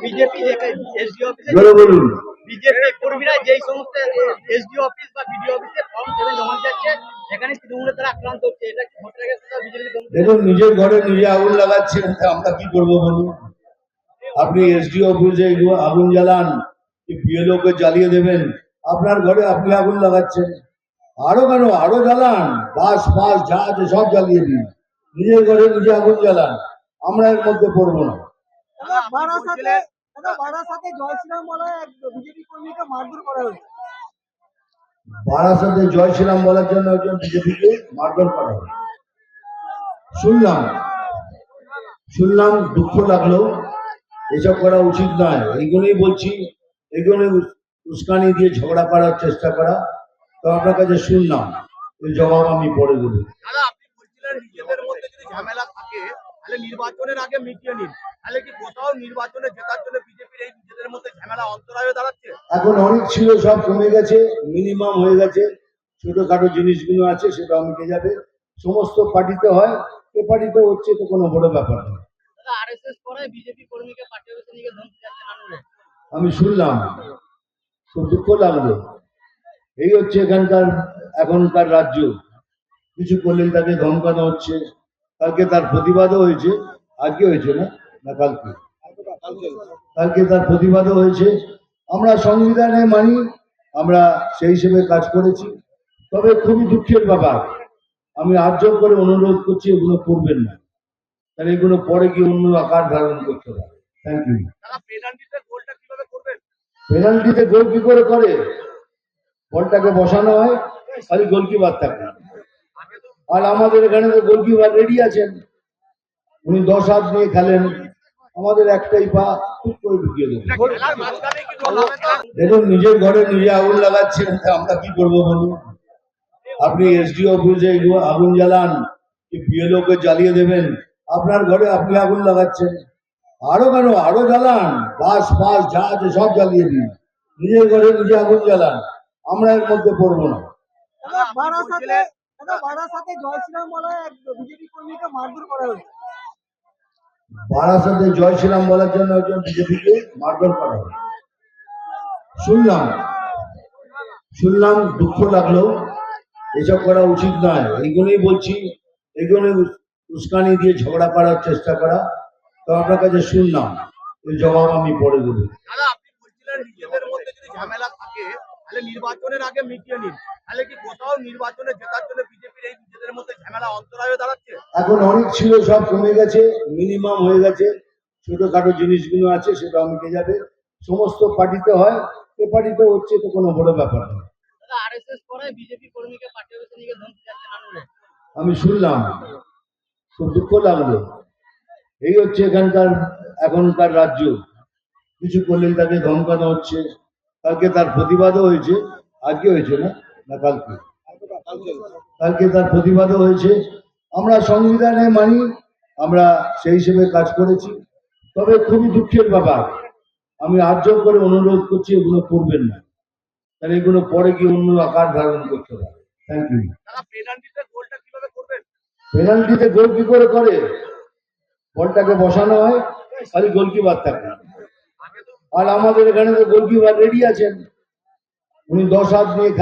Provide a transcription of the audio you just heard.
BJP SD অফিসে বলুন। BJP কর্মীরা যেই সমস্ত এসডি অফিস বা বিডিও অফিসে ফর্ম 7 জমা যাচ্ছে সেখানে তৃণমূলের দ্বারা আক্রান্ত হচ্ছে, এটা কি ভোটার কাছে বিজেপি? দেখুন, নিজের ঘরে নিজে আগুন লাগাচ্ছেন, আমরা কি করবো বলুন? আপনি এসডি অফিসে আগুন জ্বালান কি বিএলও কে জ্বালিয়ে দেবেন? আপনার ঘরে আপনি আগুন লাগাচ্ছেন, আরো কেন, আরো জ্বালান, বাস ফাস যা আছে সব জ্বালিয়ে দিন, নিজের ঘরে নিজে আগুন জ্বালান, আমরা এর মধ্যে পড়বো না। বারাসাতে জয় শ্রীরাম বলার জন্য একজন বিজেপিকে মারধর করা হয়, শুনলাম, দুঃখ লাগলো। এসব করা উচিত নয়, এইগুলোই বলছি, এইগুলো উস্কানি দিয়ে ঝগড়া করার চেষ্টা করা। তো আপনার কাছে শুনলাম, ওই জবাব আমি পরে দেবো। দাদা, আপনি বলছিলেন নিজেদের মধ্যে যদি ঝামেলা থাকে তাহলে নির্বাচনের আগে মিটিয়ে নিন, তাহলে কি কোথাও নির্বাচনে জেতার জন্য বিজেপির এই নিজেদের মধ্যে ঝামেলা অন্তরায় হয়ে দাঁড়াচ্ছে? এখন অনেক ছিল, সব কমে গেছে, মিনিমাম হয়ে গেছে, ছোটখাটো জিনিসগুলো আছে সেটা মিটে যাবে। সমস্ত পার্টিতে হয়, এ পার্টিতে হচ্ছে, তো কোনো বড় ব্যাপার না। দাদা, আরএসএস করে বিজেপি কর্মীকে পার্টি অফিসে নিয়ে ধমকি যাচ্ছে নানুরে। আমি শুনলাম, খুব দুঃখ লাগলো। এই হচ্ছে এখনকার রাজ্য, কিছু করলেন তাকে ধমকানো হচ্ছে। কালকে তার প্রতিবাদও হয়েছে, আজকে হয়েছে না, না কালকে, কালকে তার প্রতিবাদও হয়েছে। আমরা সংবিধানে মানি, আমরা সেই হিসেবে কাজ করেছি। তবে খুবই দুঃখের ব্যাপার, আমি আর্জব করে অনুরোধ করছি, এগুলো করবেন না, তাহলে এগুলো পরে গিয়ে অন্য আকার ধারণ করতে পারে। Thank you. পেনাল্টিতে গোল কি করে করে? বলটাকে বসানো হয়, খালি গোলকিপার থাকে, আর আমাদের এখানে তো গোলকিপার রেডি আছেন, উনি 10 হাত নিয়ে খেলেন, আমাদের একটাই পা খুব করে ঢুকিয়ে দেবেন। দেখুন, নিজের ঘরে নিজে আগুন লাগাচ্ছেন, আমরা কি করবো বলুন? আপনি এসডি অফিসে আগুন জ্বালান কি বিএলও কে জ্বালিয়ে দেবেন? আপনার ঘরে আপনি আগুন লাগাচ্ছেন, আরো কেন, আরো জ্বালান, বাস ফাস যা আছে সব জ্বালিয়ে দিন, নিজের ঘরে নিজে আগুন জ্বালান, আমরা এর মধ্যে পড়বো না। বারাসাতে জয় শ্রীরাম বলার জন্য একজন বিজেপিকে মারধর করা হয়, শুনলাম, দুঃখ লাগলো। এসব করা উচিত নয়, এইগুলোই বলছি, এইগুলো উস্কানি দিয়ে ঝগড়া করার চেষ্টা করা। তো আপনার কাছে শুনলাম, ওই জবাব আমি পরে দেবো। দাদা, আপনি বলছিলেন নিজেদের মধ্যে যদি ঝামেলা থাকে তাহলে নির্বাচনের আগে মিটিয়ে নিন, তাহলে কি কোথাও নির্বাচনে জেতার জন্য বিজেপির এই নিজেদের মধ্যে ঝামেলা অন্তরায় হয়ে দাঁড়াচ্ছে? এখন অনেক ছিল, সব কমে গেছে, মিনিমাম হয়ে গেছে, ছোটখাটো জিনিসগুলো আছে সেটা মিটে যাবে। সমস্ত পার্টিতে হয়, এ পার্টিতে হচ্ছে, তো কোনো বড় ব্যাপার না। দাদা, আরএসএস করে বিজেপি কর্মীকে পার্টি অফিসে নিয়ে ধমকি যাচ্ছে নানুরে। আমি শুনলাম, খুব দুঃখ লাগলো। এই হচ্ছে এখনকার রাজ্য, কিছু করলেন তাকে ধমকানো হচ্ছে। কালকে তার প্রতিবাদও হয়েছে, আজকে হয়েছে না, না কালকে, কালকে তার প্রতিবাদও হয়েছে। আমরা সংবিধানে মানি, আমরা সেই হিসেবে কাজ করেছি। তবে খুবই দুঃখের ব্যাপার, আমি আর্জব করে অনুরোধ করছি, এগুলো করবেন না, তাহলে এগুলো পরে গিয়ে অন্য আকার ধারণ করতে পারে। Thank you. পেনাল্টিতে গোল কি করে করে? বলটাকে বসানো হয়, খালি গোলকিপার থাকে, আর আমাদের এখানে তো গোলকিপার রেডি আছেন, উনি 10 হাত নিয়ে খেলেন।